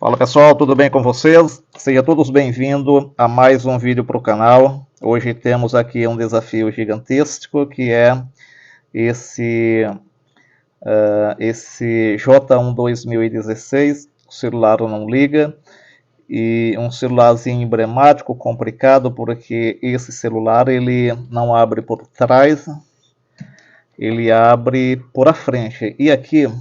Fala pessoal, tudo bem com vocês? Sejam todos bem-vindos a mais um vídeo para o canal. Hoje temos aqui um desafio gigantesco que é esse J1 2016, o celular não liga, e um celularzinho emblemático, complicado, porque esse celular ele não abre por trás, ele abre por a frente. E aqui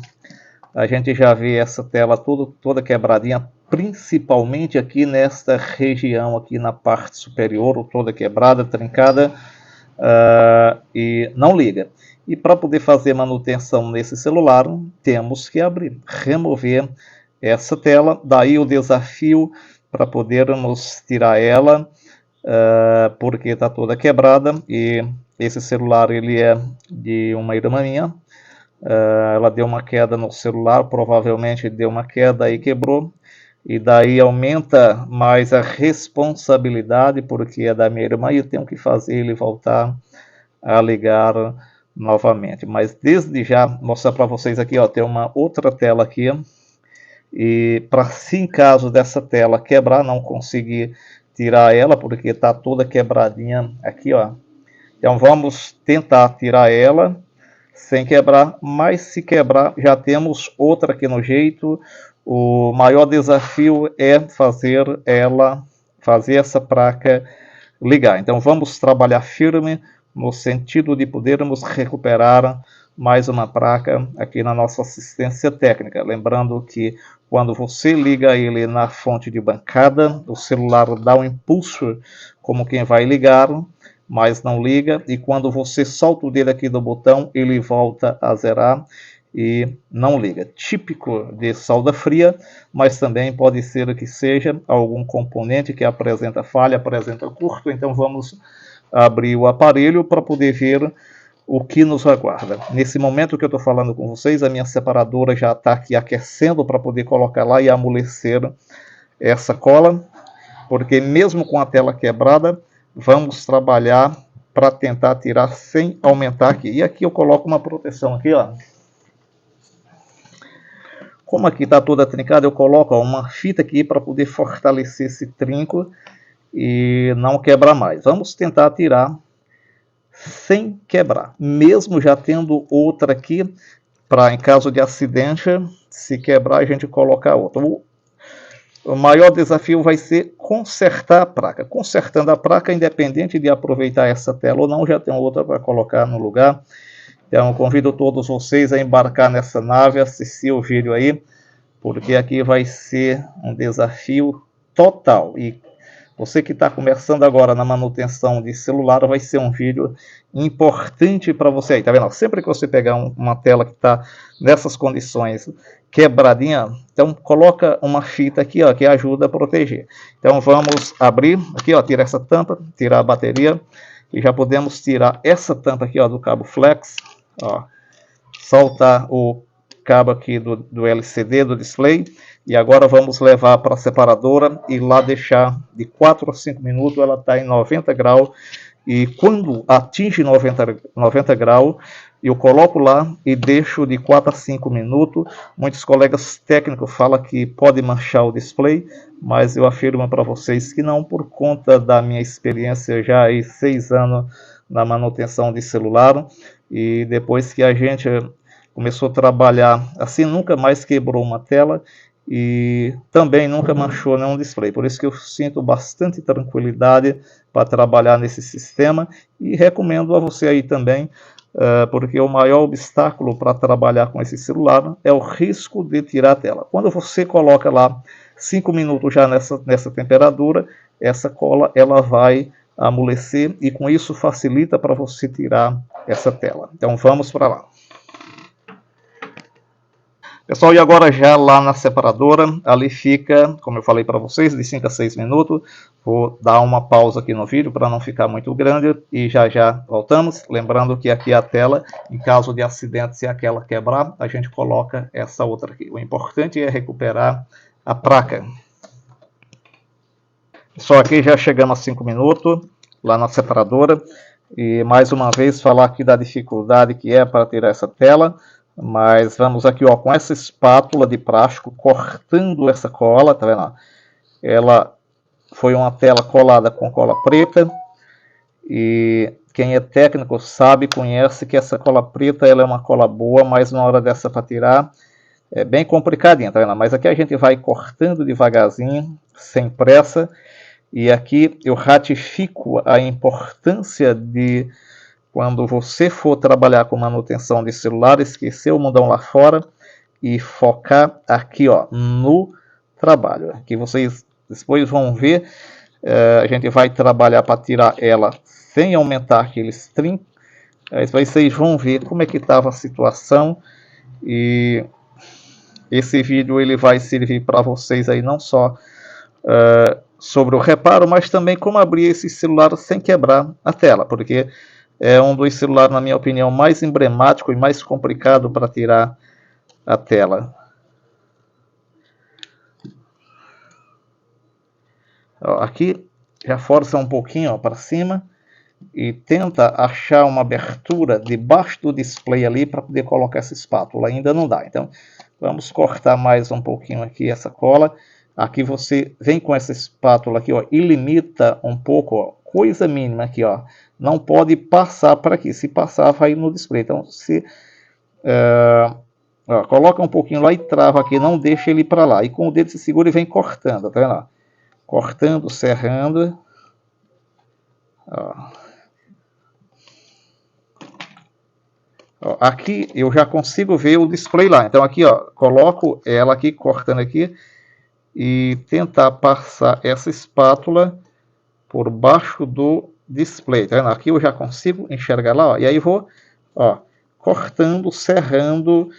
a gente já vê essa tela toda quebradinha, principalmente aqui nesta região, aqui na parte superior, toda quebrada, trincada, e não liga. E para poder fazer manutenção nesse celular, temos que remover essa tela. Daí o desafio para podermos tirar ela, porque está toda quebrada. E esse celular ele é de uma irmã minha. Ela deu uma queda no celular, provavelmente deu uma queda e quebrou, e daí aumenta mais a responsabilidade, porque é da minha irmã e eu tenho que fazer ele voltar a ligar novamente. Mas desde já, mostrar para vocês aqui, ó, tem uma outra tela aqui, e para se em caso dessa tela quebrar, não conseguir tirar ela, porque está toda quebradinha aqui, ó. Então vamos tentar tirar ela sem quebrar, mas se quebrar já temos outra aqui no jeito. O maior desafio é fazer essa placa ligar. Então vamos trabalhar firme no sentido de podermos recuperar mais uma placa aqui na nossa assistência técnica. Lembrando que quando você liga ele na fonte de bancada, o celular dá um impulso como quem vai ligar, mas não liga, e quando você solta o dedo aqui do botão, ele volta a zerar e não liga. Típico de solda fria, mas também pode ser que seja algum componente que apresenta falha, apresenta curto. Então vamos abrir o aparelho para poder ver o que nos aguarda. Nesse momento que eu estou falando com vocês, a minha separadora já está aqui aquecendo para poder colocar lá e amolecer essa cola, porque mesmo com a tela quebrada, vamos trabalhar para tentar tirar sem aumentar aqui. E aqui eu coloco uma proteção aqui, ó. Como aqui está toda trincada, eu coloco uma fita aqui para poder fortalecer esse trinco e não quebrar mais. Vamos tentar tirar sem quebrar, mesmo já tendo outra aqui, para em caso de acidente, se quebrar a gente colocar outra. O maior desafio vai ser consertar a placa. Consertando a placa, independente de aproveitar essa tela ou não, já tem outra para colocar no lugar. Então, convido todos vocês a embarcar nessa nave, assistir o vídeo aí, porque aqui vai ser um desafio total. E você que está começando agora na manutenção de celular, vai ser um vídeo importante para você aí, tá vendo? Sempre que você pegar uma tela que está nessas condições quebradinha, então coloca uma fita aqui, ó, que ajuda a proteger. Então vamos abrir aqui, ó, tirar essa tampa, tirar a bateria, e já podemos tirar essa tampa aqui, ó, do cabo flex, ó, soltar o cabo aqui do LCD, do display, e agora vamos levar para a separadora e lá deixar de 4 a 5 minutos, ela está em 90 graus, e quando atinge 90 graus, eu coloco lá e deixo de 4 a 5 minutos. Muitos colegas técnicos falam que pode manchar o display, mas eu afirmo para vocês que não, por conta da minha experiência já aí 6 anos na manutenção de celular, e depois que a gente começou a trabalhar assim, nunca mais quebrou uma tela e também nunca manchou nenhum display. Por isso que eu sinto bastante tranquilidade para trabalhar nesse sistema e recomendo a você aí também, porque o maior obstáculo para trabalhar com esse celular é o risco de tirar a tela. Quando você coloca lá 5 minutos já nessa temperatura, essa cola ela vai amolecer e com isso facilita para você tirar essa tela. Então vamos para lá. Pessoal, e agora já lá na separadora, ali fica, como eu falei para vocês, de 5 a 6 minutos. Vou dar uma pausa aqui no vídeo para não ficar muito grande e já voltamos. Lembrando que aqui a tela, em caso de acidente, se aquela quebrar, a gente coloca essa outra aqui. O importante é recuperar a placa. Pessoal, aqui já chegamos a 5 minutos lá na separadora. E mais uma vez falar aqui da dificuldade que é para tirar essa tela. Mas vamos aqui, ó, com essa espátula de plástico, cortando essa cola, tá vendo? Ela foi uma tela colada com cola preta, e quem é técnico sabe, conhece que essa cola preta ela é uma cola boa, mas na hora dessa para tirar é bem complicadinha, tá vendo? Mas aqui a gente vai cortando devagarzinho, sem pressa, e aqui eu ratifico a importância de, quando você for trabalhar com manutenção de celular, esquecer o mundão lá fora e focar aqui, ó, no trabalho. Aqui vocês depois vão ver, a gente vai trabalhar para tirar ela sem aumentar aquele string. Aí vocês vão ver como é que estava a situação, e esse vídeo ele vai servir para vocês aí não só sobre o reparo, mas também como abrir esse celular sem quebrar a tela, porque é um dos celulares, na minha opinião, mais emblemático e mais complicado para tirar a tela. Ó, aqui já força um pouquinho para cima e tenta achar uma abertura debaixo do display ali para poder colocar essa espátula. Ainda não dá, então vamos cortar mais um pouquinho aqui essa cola. Aqui você vem com essa espátula aqui, ó, e limita um pouco, ó, coisa mínima aqui, ó. Não pode passar para aqui, se passar vai no display. Então se ó, coloca um pouquinho lá e trava aqui, não deixa ele para lá. E com o dedo se segura e vem cortando, tá vendo? Cortando, serrando. Ó. Ó, aqui eu já consigo ver o display lá. Então aqui, ó, coloco ela aqui, cortando aqui, e tentar passar essa espátula por baixo do display. Tá vendo? Aqui eu já consigo enxergar lá, ó, e aí vou, ó, cortando, serrando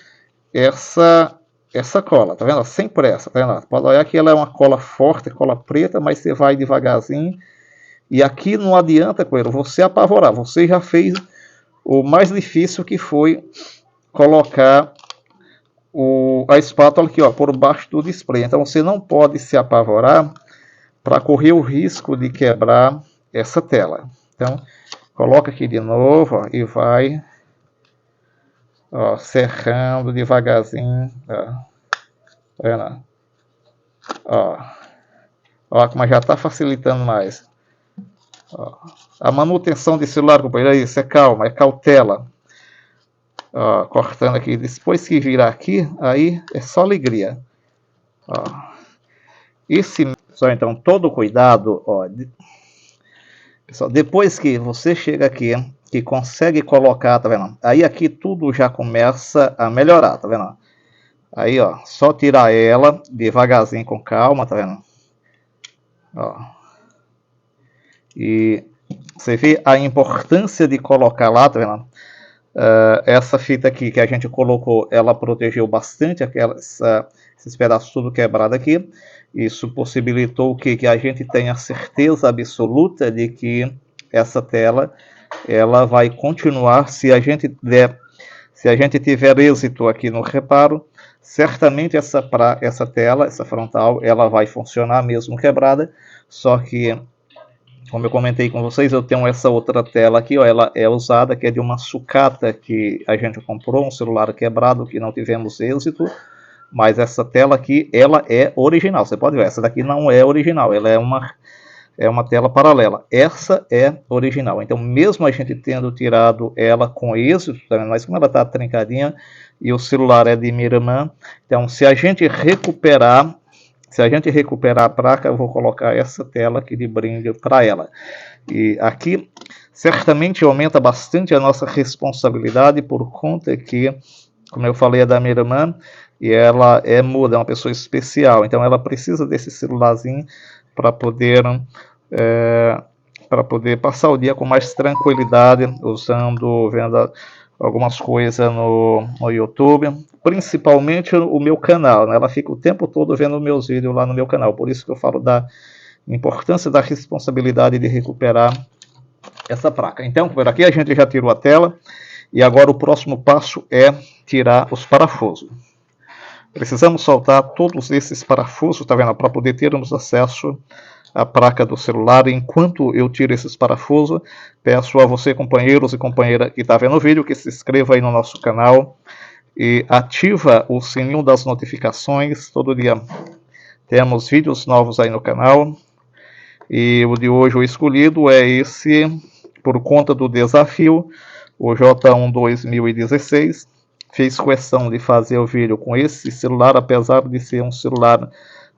essa cola, tá vendo? Sem pressa, tá vendo? Pode olhar que ela é uma cola forte, cola preta, mas você vai devagarzinho. E aqui não adianta, coelho, você apavorar. Você já fez o mais difícil, que foi colocar a espátula aqui, ó, por baixo do display. Então você não pode se apavorar para correr o risco de quebrar essa tela. Então coloca aqui de novo, ó, e vai, ó, serrando devagarzinho, ó. Tá vendo? Ó, mas já está facilitando mais. Ó, a manutenção de celular, companheiro, é isso, é calma, é cautela. Ó, cortando aqui, depois que virar aqui, aí é só alegria. Ó. Só então, todo cuidado, ó. Pessoal, depois que você chega aqui, que consegue colocar, tá vendo? Aí aqui tudo já começa a melhorar, tá vendo? Aí, ó, só tirar ela devagarzinho, com calma, tá vendo? Ó. E você vê a importância de colocar lá, tá vendo? Essa fita aqui que a gente colocou, ela protegeu bastante esses pedaços tudo quebrado aqui. Isso possibilitou que a gente tenha certeza absoluta de que essa tela ela vai continuar. Se a gente tiver êxito aqui no reparo, certamente essa tela, essa frontal, ela vai funcionar mesmo quebrada. Só que, como eu comentei com vocês, eu tenho essa outra tela aqui, ó, ela é usada, que é de uma sucata que a gente comprou, um celular quebrado que não tivemos êxito, mas essa tela aqui, ela é original. Você pode ver, essa daqui não é original, ela é uma tela paralela. Essa é original. Então, mesmo a gente tendo tirado ela com êxito, mas como ela está trincadinha e o celular é de Miraman, então se a gente recuperar a placa, eu vou colocar essa tela aqui de brinde para ela. E aqui certamente aumenta bastante a nossa responsabilidade, por conta que, como eu falei, é da Miraman e ela é muda, é uma pessoa especial. Então ela precisa desse celularzinho para poder passar o dia com mais tranquilidade, vendo algumas coisas no YouTube, principalmente o meu canal, né? Ela fica o tempo todo vendo meus vídeos lá no meu canal, por isso que eu falo da importância da responsabilidade de recuperar essa placa. Então, por aqui a gente já tirou a tela, e agora o próximo passo é tirar os parafusos. Precisamos soltar todos esses parafusos, tá vendo? Para poder termos acesso à placa do celular. Enquanto eu tiro esses parafusos, peço a você, companheiros e companheira que está vendo o vídeo, que se inscreva aí no nosso canal, e ativa o sininho das notificações. Todo dia temos vídeos novos aí no canal. E o de hoje, o escolhido, é esse, por conta do desafio, o J1 2016. Fiz questão de fazer o vídeo com esse celular, apesar de ser um celular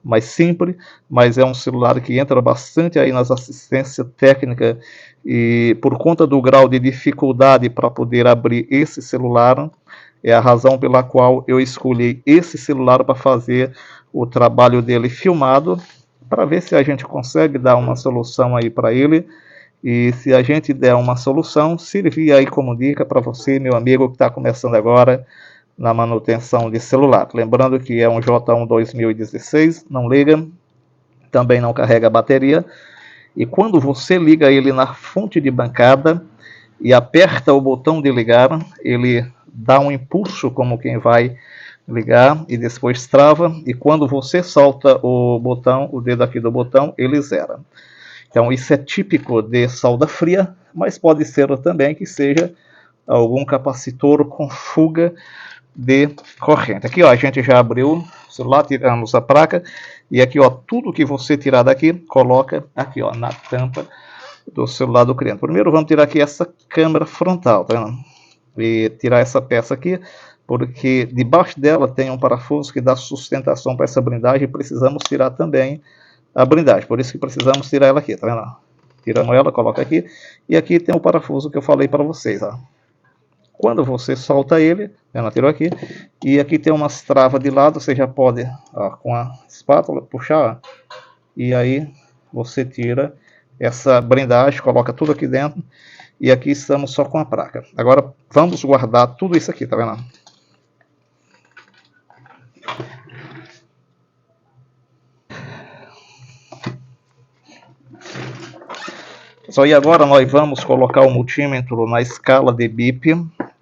mais simples, mas é um celular que entra bastante aí nas assistências técnicas, e por conta do grau de dificuldade para poder abrir esse celular, é a razão pela qual eu escolhi esse celular para fazer o trabalho dele filmado, para ver se a gente consegue dar uma solução aí para ele. E se a gente der uma solução, servir aí como dica para você, meu amigo, que está começando agora na manutenção de celular. Lembrando que é um J1 2016, não liga, também não carrega bateria. E quando você liga ele na fonte de bancada e aperta o botão de ligar, ele dá um impulso como quem vai ligar e depois trava. E quando você solta o botão, o dedo aqui do botão, ele zera. Então isso é típico de solda fria, mas pode ser também que seja algum capacitor com fuga de corrente. Aqui ó, a gente já abriu o celular, tiramos a placa, e aqui ó, tudo que você tirar daqui, coloca aqui ó, na tampa do celular do cliente. Primeiro vamos tirar aqui essa câmera frontal, tá vendo? E tirar essa peça aqui, porque debaixo dela tem um parafuso que dá sustentação para essa blindagem, e precisamos tirar também a blindagem, por isso que precisamos tirar ela aqui, tá vendo? Tiramos ela, coloca aqui, e aqui tem o parafuso que eu falei para vocês, ó. Quando você solta ele, ela tirou aqui, e aqui tem umas travas de lado, você já pode, ó, com a espátula, puxar, ó, e aí você tira essa blindagem, coloca tudo aqui dentro, e aqui estamos só com a placa. Agora vamos guardar tudo isso aqui, tá vendo? Só e agora nós vamos colocar o multímetro na escala de bip,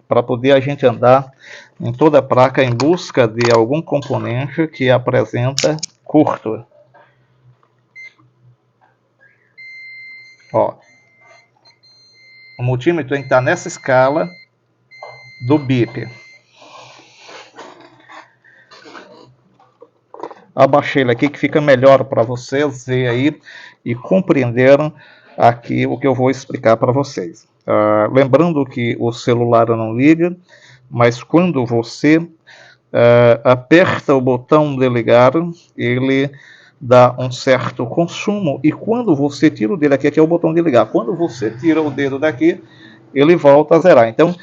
para poder a gente andar em toda a placa em busca de algum componente que apresenta curto. Ó, o multímetro tem que estar nessa escala do bip. Abaixei ele aqui que fica melhor para vocês ver aí e compreenderam aqui o que eu vou explicar para vocês. Lembrando que o celular não liga, mas quando você aperta o botão de ligar, ele dá um certo consumo, e quando você tira o dedo aqui é o botão de ligar, quando você tira o dedo daqui, ele volta a zerar. Então,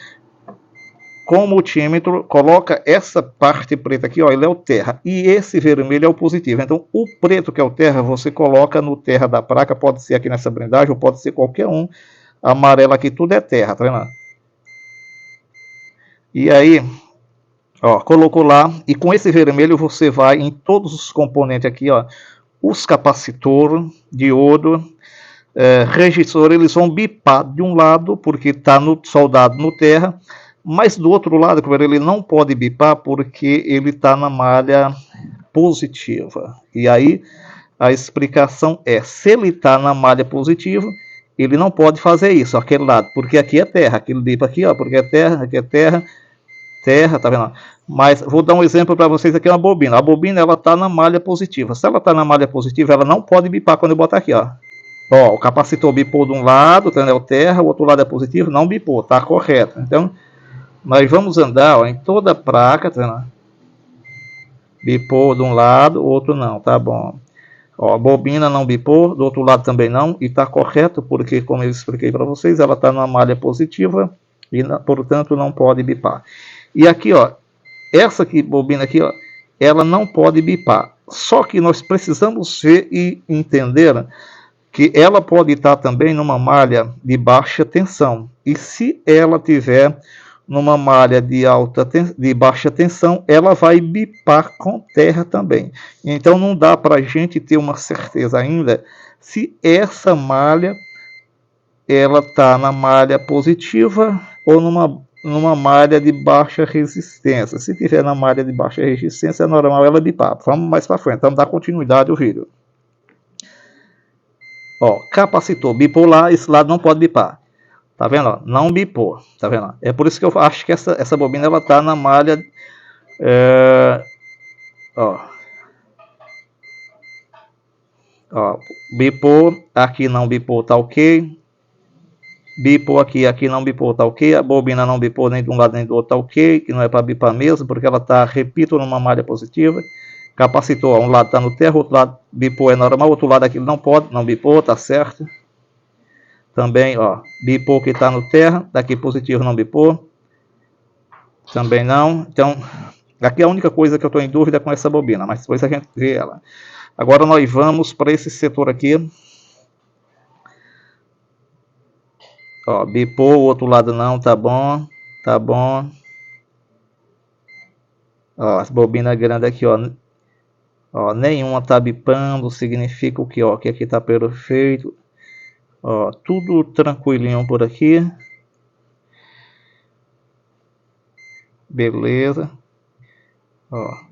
com o multímetro, coloca essa parte preta aqui, ó, ele é o terra, e esse vermelho é o positivo. Então, o preto, que é o terra, você coloca no terra da placa, pode ser aqui nessa blindagem, ou pode ser qualquer um. Amarelo aqui, tudo é terra, tá vendo? E aí, ó, colocou lá, e com esse vermelho você vai em todos os componentes aqui, ó, os capacitores, diodo, resistor, eles vão bipar de um lado, porque está soldado no terra, mas do outro lado, ele não pode bipar porque ele está na malha positiva. E aí a explicação é, se ele está na malha positiva, ele não pode fazer isso, aquele lado, porque aqui é terra, aquele bipa aqui, ó, porque é terra, aqui é terra, terra, tá vendo? Mas vou dar um exemplo para vocês aqui, uma bobina. A bobina, ela está na malha positiva. Se ela está na malha positiva, ela não pode bipar quando eu botar aqui, ó. Ó, o capacitor bipou de um lado, entendeu? Terra, o outro lado é positivo, não bipou, tá correto. Então, nós vamos andar, ó, em toda a placa, tá vendo? Bipou de um lado, o outro não, tá bom. Ó, a bobina não bipou, do outro lado também não, e tá correto, porque, como eu expliquei para vocês, ela tá na malha positiva, e, portanto, não pode bipar. E aqui, ó, essa aqui, bobina aqui, ó, ela não pode bipar. Só que nós precisamos ver e entender que ela pode estar também numa malha de baixa tensão. E se ela tiver numa malha de baixa tensão, ela vai bipar com terra também. Então não dá para a gente ter uma certeza ainda se essa malha ela está na malha positiva ou numa malha de baixa resistência. Se tiver na malha de baixa resistência, é normal ela bipar. Vamos mais para frente, vamos dar continuidade ao vídeo. Ó, capacitor bipolar, esse lado não pode bipar. Tá vendo? Ó? Não bipou, tá vendo? É por isso que eu acho que essa bobina ela tá na malha Ó, bipou, aqui não bipou, tá ok. Bipou aqui, aqui não bipou, tá ok. A bobina não bipou nem de um lado nem do outro, tá ok. Que não é para bipar mesmo, porque ela tá, repito, numa malha positiva. Capacitor, um lado tá no terra, outro lado bipou é normal, outro lado aqui não pode, não bipou, tá certo. Também, ó, bipou que tá no terra, daqui positivo não bipou. Também não. Então, aqui é a única coisa que eu estou em dúvida com essa bobina, mas depois a gente vê ela. Agora nós vamos para esse setor aqui. Ó, bipou, o outro lado não, tá bom. Tá bom. Ó, as bobinas grandes aqui, ó. Ó, nenhuma tá bipando, significa o que, ó, que aqui tá perfeito. Ó, tudo tranquilinho por aqui. Beleza. Ó.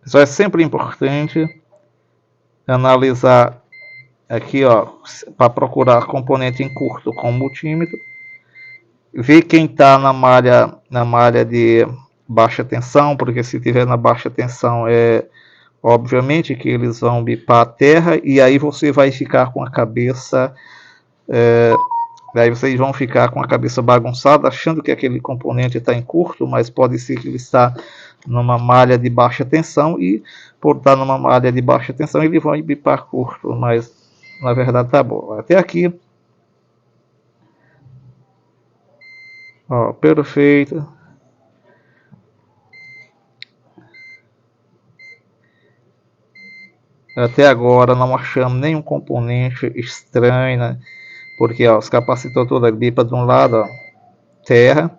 Isso é sempre importante analisar aqui, ó, para procurar componente em curto com multímetro. Ver quem está na malha de baixa tensão, porque se tiver na baixa tensão obviamente que eles vão bipar a terra e aí você vai ficar com a cabeça aí vocês vão ficar com a cabeça bagunçada achando que aquele componente está em curto, mas pode ser que ele está numa malha de baixa tensão e por estar numa malha de baixa tensão ele vai bipar curto, mas na verdade tá bom. Até aqui, ó, perfeito. Até agora não achamos nenhum componente estranho, né? Porque ó, os capacitores todos bipa de um lado, ó, terra,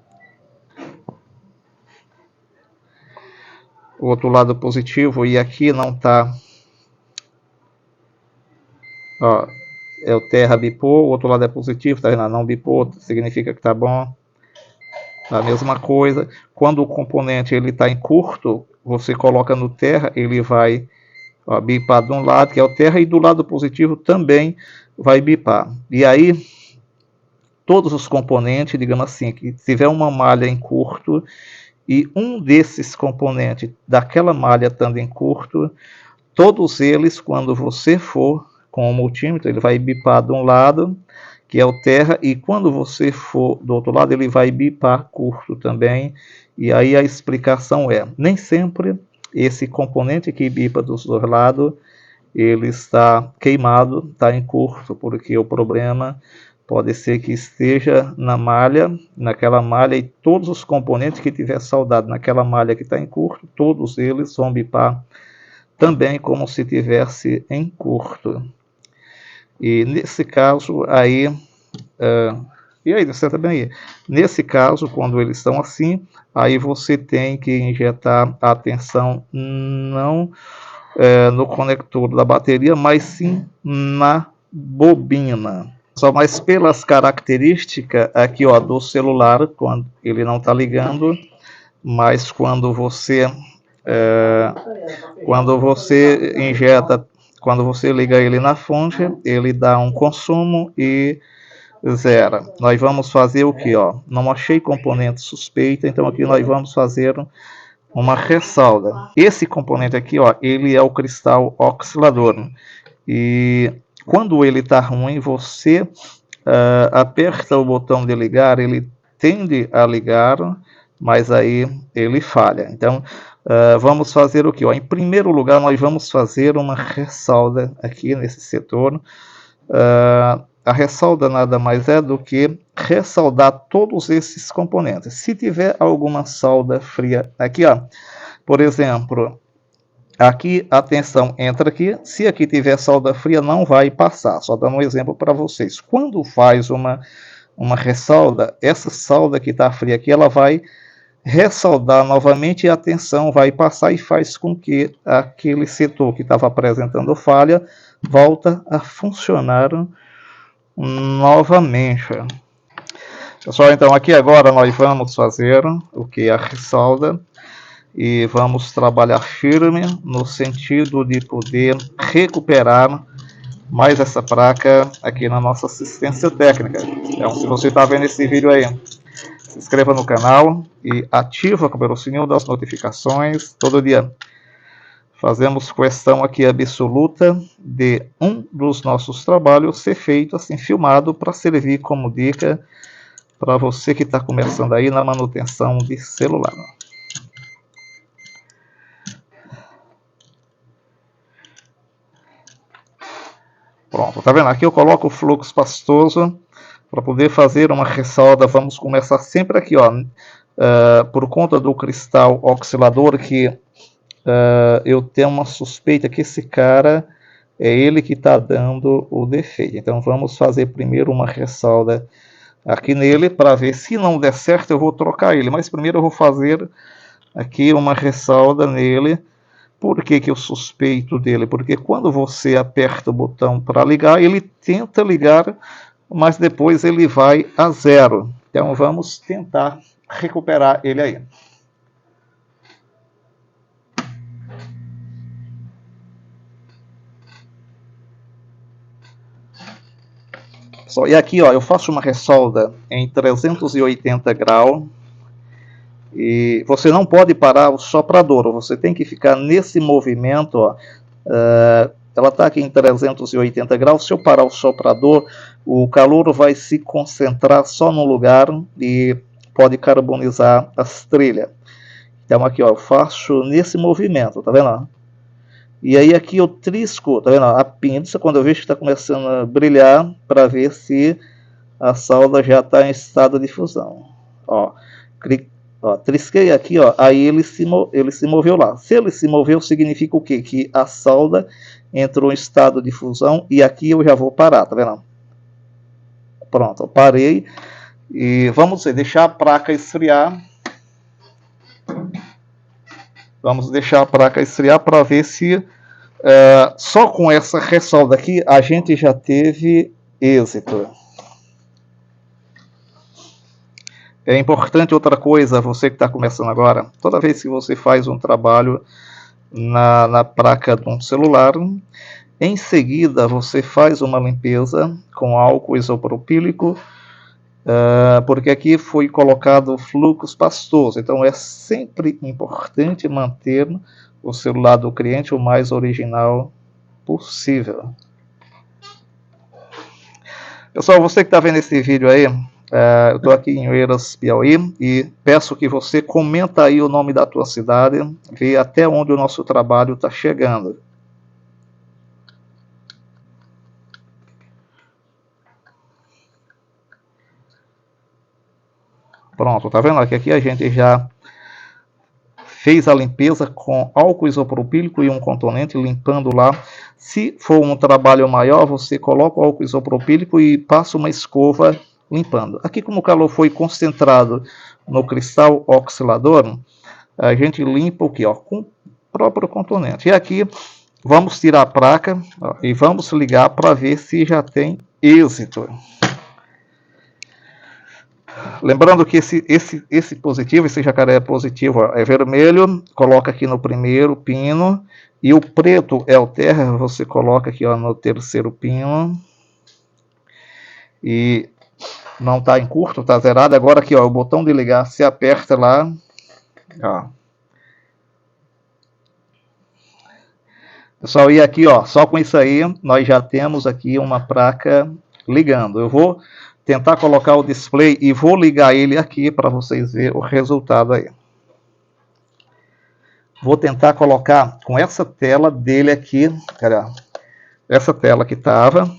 o outro lado positivo e aqui não tá, ó, é o terra bipou, o outro lado é positivo, tá vendo? Não bipou, significa que tá bom. A mesma coisa, quando o componente ele tá em curto, você coloca no terra, ele vai, ó, bipar de um lado, que é o terra, e do lado positivo também vai bipar. E aí, todos os componentes, digamos assim, que tiver uma malha em curto, e um desses componentes daquela malha estando em curto, todos eles, quando você for com o multímetro, ele vai bipar de um lado, que é o terra, e quando você for do outro lado, ele vai bipar curto também. E aí a explicação é, nem sempre esse componente que bipa dos dois lados, ele está queimado, está em curto, porque o problema pode ser que esteja na malha, naquela malha, e todos os componentes que tiver soldado naquela malha que está em curto, todos eles vão bipar também como se tivesse em curto. E nesse caso aí, e aí, você também aí. Nesse caso, quando eles estão assim, aí você tem que injetar a tensão não no conector da bateria, mas sim na bobina. Só mais pelas características aqui, ó, do celular, quando ele não está ligando, mas quando você injeta, quando você liga ele na fonte, ele dá um consumo e zera. Nós vamos fazer o que, ó? Não achei componente suspeita, então aqui nós vamos fazer uma ressalda. Esse componente aqui, ó, ele é o cristal oscilador. E quando ele está ruim, você aperta o botão de ligar, ele tende a ligar, mas aí ele falha. Então, vamos fazer o que? Em primeiro lugar, nós vamos fazer uma ressalda aqui nesse setor. A ressalda nada mais é do que ressaldar todos esses componentes. Se tiver alguma solda fria aqui, ó, por exemplo, aqui a tensão entra aqui, se aqui tiver solda fria não vai passar, só dando um exemplo para vocês. Quando faz uma ressalda, essa solda que está fria aqui, ela vai ressaldar novamente e a tensão vai passar e faz com que aquele setor que estava apresentando falha volta a funcionar novamente. Pessoal, então aqui agora nós vamos fazer o que? A ressalda. e vamos trabalhar firme no sentido de poder recuperar mais essa placa aqui na nossa assistência técnica. Então, se você está vendo esse vídeo aí, se inscreva no canal e ativa o sininho das notificações. Todo dia fazemos questão aqui absoluta de um dos nossos trabalhos ser feito assim, filmado, para servir como dica para você que está começando aí na manutenção de celular. Pronto, tá vendo? Aqui eu coloco o fluxo pastoso para poder fazer uma ressalda. Vamos começar sempre aqui, ó, por conta do cristal oscilador, que eu tenho uma suspeita que esse cara é ele que está dando o defeito. Então vamos fazer primeiro uma ressalda aqui nele, para ver se não der certo eu vou trocar ele. Mas primeiro eu vou fazer aqui uma ressalda nele. Por que eu suspeito dele? Porque quando você aperta o botão para ligar, ele tenta ligar, mas depois ele vai a zero. Então vamos tentar recuperar ele aí. E aqui, ó, eu faço uma ressolda em 380 graus. E você não pode parar o soprador, você tem que ficar nesse movimento, ó. Ela está aqui em 380 graus. Se eu parar o soprador, o calor vai se concentrar só no lugar e pode carbonizar as trilhas. Então aqui, ó, eu faço nesse movimento, tá vendo? E aí aqui eu trisco, tá vendo? A pinça, quando eu vejo que está começando a brilhar, para ver se a solda já está em estado de fusão. Ó, trisquei aqui, ó, aí ele se moveu lá. Se ele se moveu, significa o quê? Que a solda entrou em estado de fusão, e aqui eu já vou parar, tá vendo? Pronto, eu parei. E vamos deixar a placa esfriar. Vamos deixar a placa esfriar para ver se só com essa ressolda aqui a gente já teve êxito. É importante outra coisa, você que está começando agora, toda vez que você faz um trabalho na placa de um celular, em seguida você faz uma limpeza com álcool isopropílico, porque aqui foi colocado fluxo pastoso. Então é sempre importante manter o celular do cliente o mais original possível. Pessoal, você que está vendo esse vídeo aí, eu estou aqui em Oeiras, Piauí, e peço que você comenta aí o nome da tua cidade, vê até onde o nosso trabalho está chegando. Pronto, tá vendo? Aqui a gente já fez a limpeza com álcool isopropílico e um cotonete, limpando lá. Se for um trabalho maior, você coloca o álcool isopropílico e passa uma escova limpando. Aqui, como o calor foi concentrado no cristal oscilador, a gente limpa o que? Com o próprio cotonete. E aqui vamos tirar a placa, ó, e vamos ligar para ver se já tem êxito. Lembrando que esse positivo, esse jacaré positivo, ó, é vermelho, coloca aqui no primeiro pino, e o preto é o terra, você coloca aqui, ó, no terceiro pino. E não está em curto, está zerado. Agora aqui, ó, o botão de ligar, se aperta lá, ó. Pessoal, e aqui, ó, só com isso aí, nós já temos aqui uma placa ligando. Eu vou tentar colocar o display e vou ligar ele aqui para vocês verem o resultado aí. Vou tentar colocar com essa tela dele aqui, cara, essa tela que estava.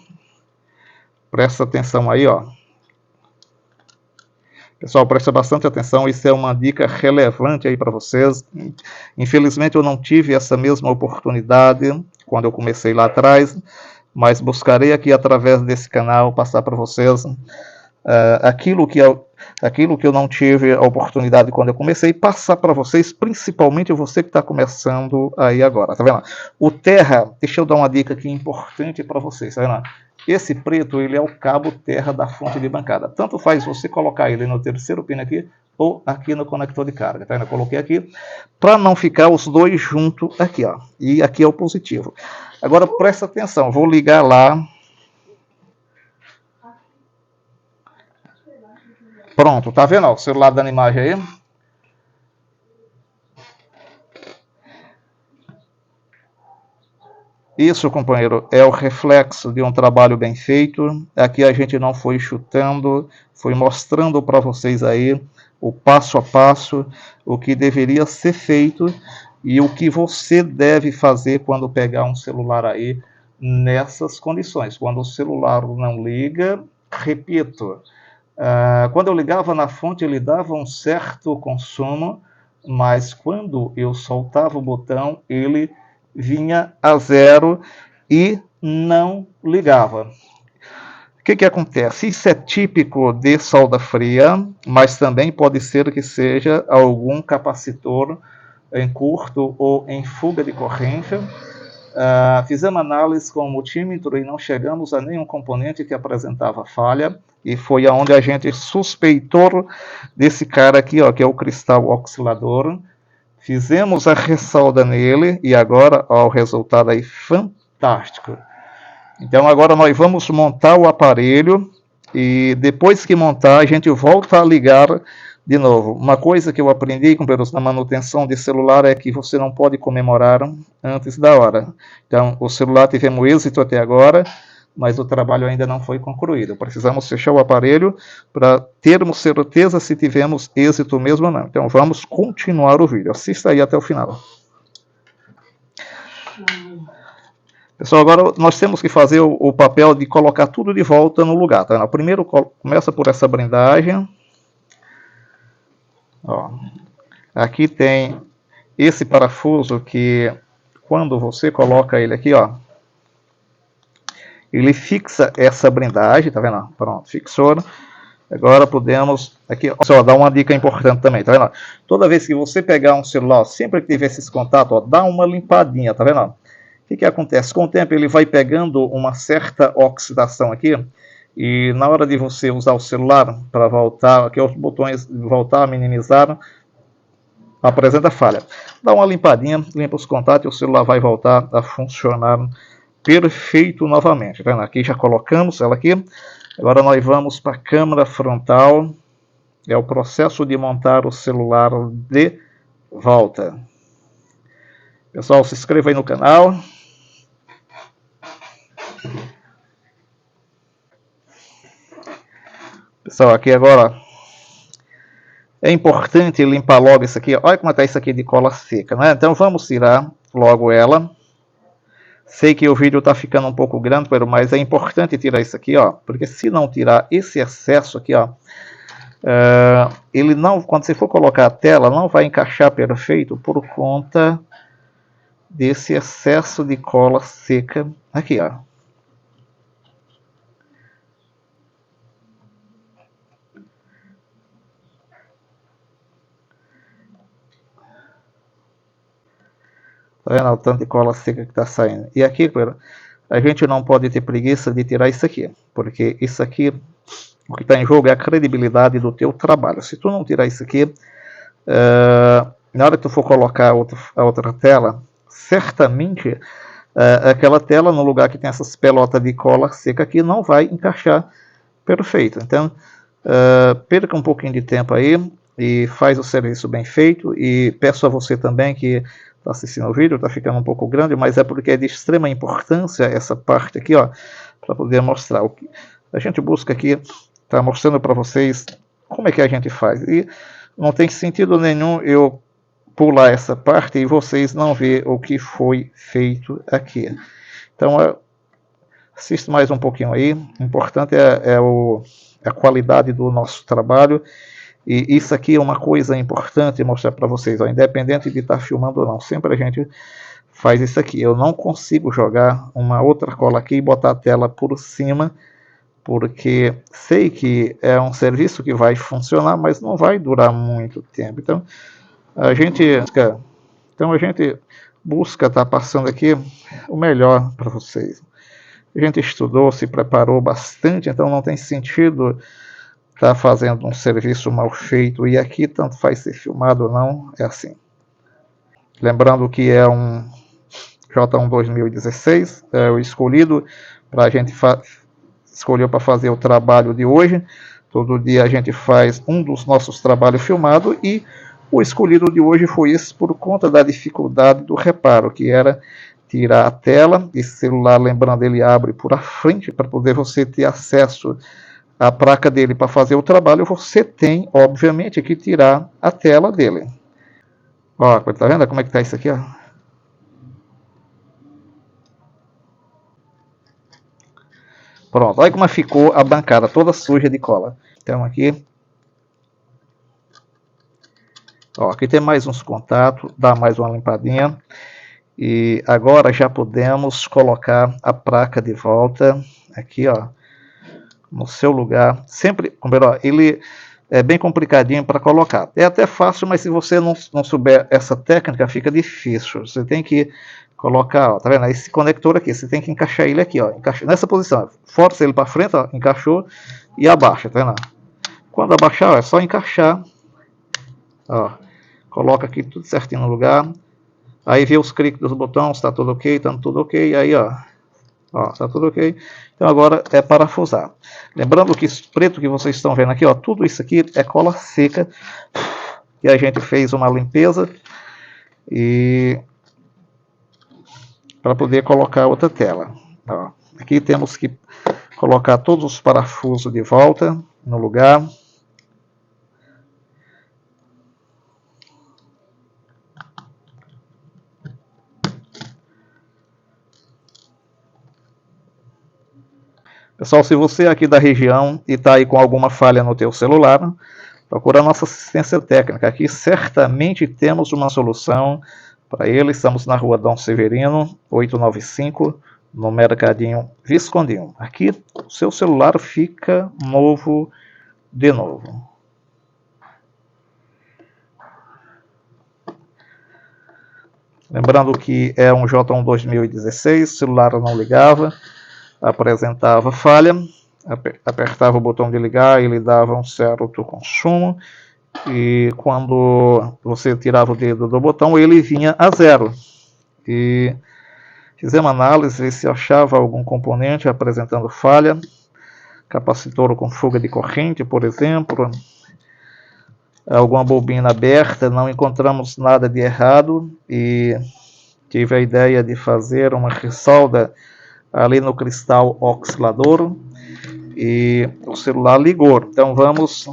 Presta atenção aí, ó. Pessoal, presta bastante atenção, isso é uma dica relevante aí para vocês. Infelizmente eu não tive essa mesma oportunidade quando eu comecei lá atrás, mas buscarei aqui através desse canal passar para vocês aquilo que eu não tive a oportunidade quando eu comecei, passar para vocês, principalmente você que está começando aí agora, tá vendo? O terra, deixa eu dar uma dica aqui importante para vocês, tá vendo? esse preto ele é o cabo terra da fonte de bancada. Tanto faz você colocar ele no terceiro pino aqui ou aqui no conector de carga. Tá? Eu coloquei aqui para não ficar os dois juntos aqui, ó. E aqui é o positivo. Agora presta atenção, vou ligar lá. Pronto, tá vendo ó, o celular dando imagem aí? Isso, companheiro, é o reflexo de um trabalho bem feito. Aqui a gente não foi chutando, foi mostrando para vocês aí o passo a passo, o que deveria ser feito e o que você deve fazer quando pegar um celular aí nessas condições. Quando o celular não liga, repito, quando eu ligava na fonte ele dava um certo consumo, mas quando eu soltava o botão ele vinha a zero e não ligava. O que acontece? Isso é típico de solda fria, mas também pode ser que seja algum capacitor em curto ou em fuga de corrente. Fizemos análise com o multímetro e não chegamos a nenhum componente que apresentava falha, e foi aonde a gente suspeitou desse cara aqui, ó, que é o cristal oscilador. Fizemos a ressolda nele e agora ó, o resultado aí fantástico. Então agora nós vamos montar o aparelho e depois que montar a gente volta a ligar de novo. Uma coisa que eu aprendi, companheiros, na manutenção de celular é que você não pode comemorar antes da hora. Então o celular tivemos êxito até agora, mas o trabalho ainda não foi concluído. Precisamos fechar o aparelho para termos certeza se tivemos êxito mesmo ou não. Então vamos continuar o vídeo. Assista aí até o final. Pessoal, agora nós temos que fazer o papel de colocar tudo de volta no lugar. Tá? Primeiro começa por essa blindagem. Ó. Aqui tem esse parafuso que quando você coloca ele aqui, ó, ele fixa essa blindagem, tá vendo? Pronto, fixou. Agora podemos, aqui, ó, dar uma dica importante também, tá vendo? Toda vez que você pegar um celular, sempre que tiver esses contatos, ó, dá uma limpadinha, tá vendo? O que acontece? Com o tempo ele vai pegando uma certa oxidação aqui, e na hora de você usar o celular para voltar, aqui os botões voltar, minimizar, apresenta falha. Dá uma limpadinha, limpa os contatos e o celular vai voltar a funcionar perfeito novamente. Tá vendo? Aqui já colocamos ela aqui. Agora nós vamos para a câmera frontal. É o processo de montar o celular de volta. Pessoal, se inscreva aí no canal. Pessoal, aqui agora é importante limpar logo isso aqui. Olha como está isso aqui de cola seca, né? Então vamos tirar logo ela. Sei que o vídeo está ficando um pouco grande, mas é importante tirar isso aqui, ó, porque se não tirar esse excesso aqui, ó, ele não, quando você for colocar a tela, não vai encaixar perfeito por conta desse excesso de cola seca aqui, ó. Tá vendo o tanto de cola seca que está saindo? E aqui, a gente não pode ter preguiça de tirar isso aqui, porque isso aqui, o que está em jogo é a credibilidade do teu trabalho. Se tu não tirar isso aqui, na hora que tu for colocar a outra tela, certamente aquela tela no lugar que tem essas pelotas de cola seca aqui não vai encaixar perfeito. Então, perca um pouquinho de tempo aí e faz o serviço bem feito, e peço a você também que está assistindo o vídeo, está ficando um pouco grande, mas é porque é de extrema importância essa parte aqui, ó, para poder mostrar. O que a gente busca aqui, está mostrando para vocês como é que a gente faz. E não tem sentido nenhum eu pular essa parte e vocês não ver o que foi feito aqui. Então, assista mais um pouquinho aí. O importante é a qualidade do nosso trabalho. E isso aqui é uma coisa importante mostrar para vocês, ó, independente de estar filmando ou não, sempre a gente faz isso aqui. Eu não consigo jogar uma outra cola aqui e botar a tela por cima, porque sei que é um serviço que vai funcionar, mas não vai durar muito tempo. Então a gente busca estar passando aqui o melhor para vocês. A gente estudou, se preparou bastante, então não tem sentido estar fazendo um serviço mal feito. E aqui, tanto faz ser filmado ou não, é assim. Lembrando que é um J1 2016, é o escolhido para a gente escolheu para fazer o trabalho de hoje. Todo dia a gente faz um dos nossos trabalhos filmado e o escolhido de hoje foi esse por conta da dificuldade do reparo, que era tirar a tela. Esse celular, lembrando, ele abre por a frente para poder você ter acesso à placa dele para fazer o trabalho. Você tem, obviamente, que tirar a tela dele. Ó, tá vendo como é que tá isso aqui, ó? Pronto, olha como ficou a bancada toda suja de cola. Então aqui, ó, aqui tem mais uns contatos, dá mais uma limpadinha. E agora já podemos colocar a placa de volta aqui, ó, no seu lugar. Sempre, ó, ele é bem complicadinho para colocar. É até fácil, mas se você não souber essa técnica, fica difícil. Você tem que colocar, ó, tá vendo? Esse conector aqui, você tem que encaixar ele aqui, ó, nessa posição. Força ele para frente, ó, encaixou e abaixa, tá vendo? Quando abaixar, ó, é só encaixar, ó, coloca aqui tudo certinho no lugar. Aí vê os cliques dos botões, tá tudo ok, tá tudo ok, aí ó, tá tudo ok. Então agora é parafusar. Lembrando que esse preto que vocês estão vendo aqui, ó, tudo isso aqui é cola seca, que a gente fez uma limpeza e para poder colocar outra tela. Ó, aqui temos que colocar todos os parafusos de volta no lugar. Pessoal, se você é aqui da região e está aí com alguma falha no teu celular, procura a nossa assistência técnica. Aqui certamente temos uma solução para ele. Estamos na rua Dom Severino, 895, no Mercadinho Viscondinho. Aqui o seu celular fica novo de novo. Lembrando que é um J1 2016, o celular não ligava, apresentava falha, apertava o botão de ligar, ele dava um certo consumo, e quando você tirava o dedo do botão, ele vinha a zero. E fizemos análise, ver se achava algum componente apresentando falha, capacitor com fuga de corrente, por exemplo, alguma bobina aberta, não encontramos nada de errado, e tive a ideia de fazer uma ressolda ali no cristal oscilador e o celular ligou. Então vamos,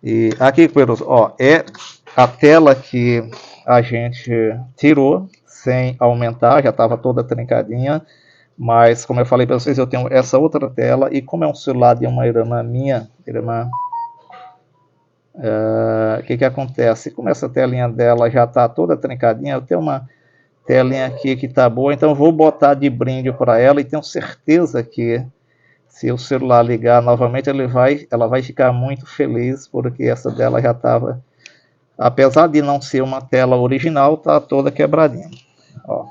e aqui, ó, é a tela que a gente tirou sem aumentar, já estava toda trincadinha, mas como eu falei para vocês, eu tenho essa outra tela, e como é um celular de uma irmã minha, o que acontece? Como essa telinha dela já está toda trincadinha, eu tenho uma telinha aqui que está boa, então vou botar de brinde para ela, e tenho certeza que se o celular ligar novamente, ela vai ficar muito feliz, porque essa dela já estava, apesar de não ser uma tela original, está toda quebradinha. Ó.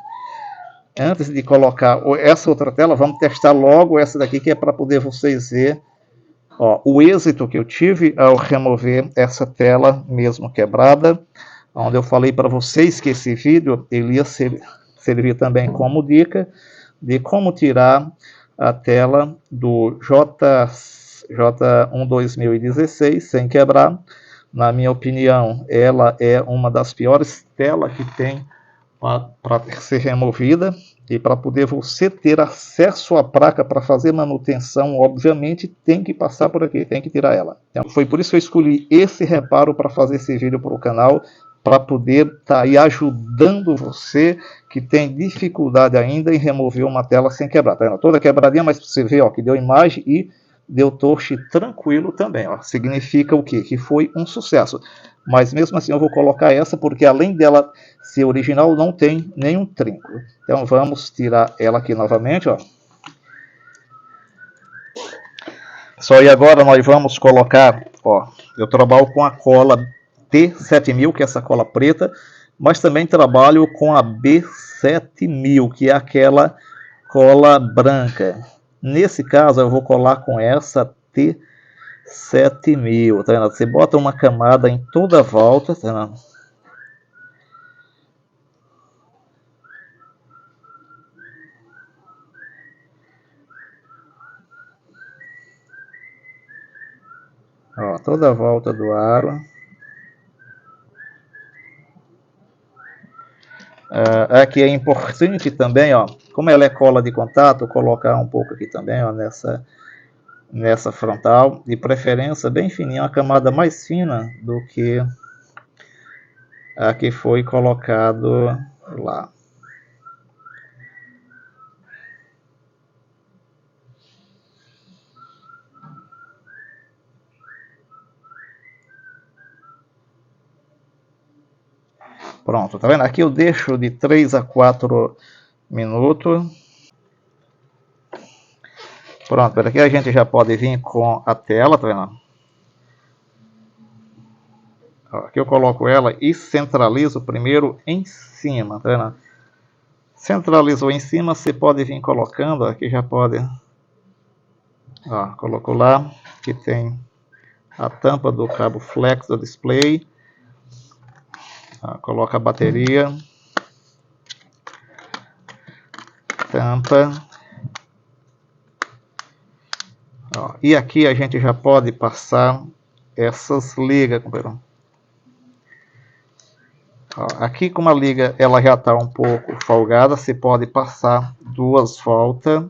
Antes de colocar essa outra tela, vamos testar logo essa daqui, que é para poder vocês verem, ó, o êxito que eu tive ao remover essa tela mesmo quebrada, onde eu falei para vocês que esse vídeo ele ia servir também como dica de como tirar a tela do J1 2016 sem quebrar. Na minha opinião, ela é uma das piores telas que tem para ser removida, e para poder você ter acesso à placa para fazer manutenção, obviamente tem que passar por aqui, tem que tirar ela. Então, foi por isso que eu escolhi esse reparo para fazer esse vídeo para o canal, para poder estar aí ajudando você que tem dificuldade ainda em remover uma tela sem quebrar. Tá vendo? Toda quebradinha, mas você vê, ó, que deu imagem e deu torche tranquilo também. Ó. Significa o quê? Que foi um sucesso. Mas mesmo assim eu vou colocar essa, porque além dela ser original, não tem nenhum trinco. Então vamos tirar ela aqui novamente, ó. Só, e agora nós vamos colocar, ó, eu trabalho com a cola T7000, que é essa cola preta, mas também trabalho com a B7000, que é aquela cola branca. Nesse caso, eu vou colar com essa T7000, tá vendo? Você bota uma camada em toda a volta, tá vendo? Ó, toda a volta do aro. Aqui é importante também, ó, como ela é cola de contato, colocar um pouco aqui também, ó, nessa frontal, de preferência bem fininha, uma camada mais fina do que a que foi colocado lá. Pronto, tá vendo? Aqui eu deixo de 3 a 4 minutos. Pronto, por aqui a gente já pode vir com a tela, tá vendo? Ó, aqui eu coloco ela e centralizo primeiro em cima, tá vendo? Centralizou em cima, você pode vir colocando, aqui já pode... Ó, colocou lá, que tem a tampa do cabo flex do display. Ó, coloca a bateria. Tampa. Ó, e aqui a gente já pode passar essas ligas, companheiro. Ó, aqui como a liga ela já está um pouco folgada, você pode passar 2 voltas.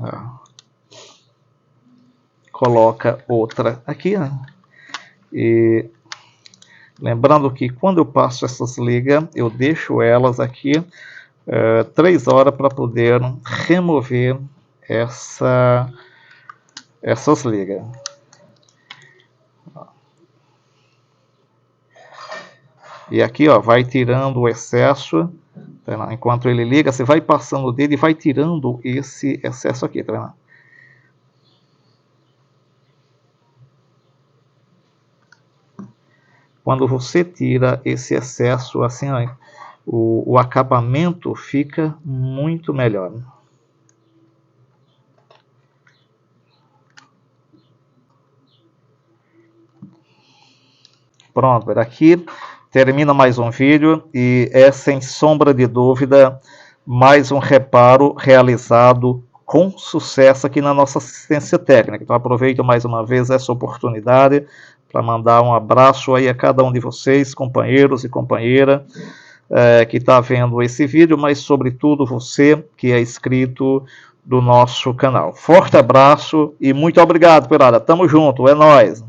Ó. Coloca outra aqui, né? E lembrando que quando eu passo essas ligas, eu deixo elas aqui 3 horas para poder remover essas ligas. E aqui, ó, vai tirando o excesso, tá vendo? Enquanto ele liga, você vai passando o dedo e vai tirando esse excesso aqui, tá vendo? Quando você tira esse excesso, assim, ó, o acabamento fica muito melhor. Pronto, aqui termina mais um vídeo e é sem sombra de dúvida mais um reparo realizado com sucesso aqui na nossa assistência técnica. Então aproveito mais uma vez essa oportunidade para mandar um abraço aí a cada um de vocês, companheiros e companheiras, que está vendo esse vídeo, mas sobretudo você que é inscrito do nosso canal. Forte abraço e muito obrigado, pirada. Tamo junto, é nóis!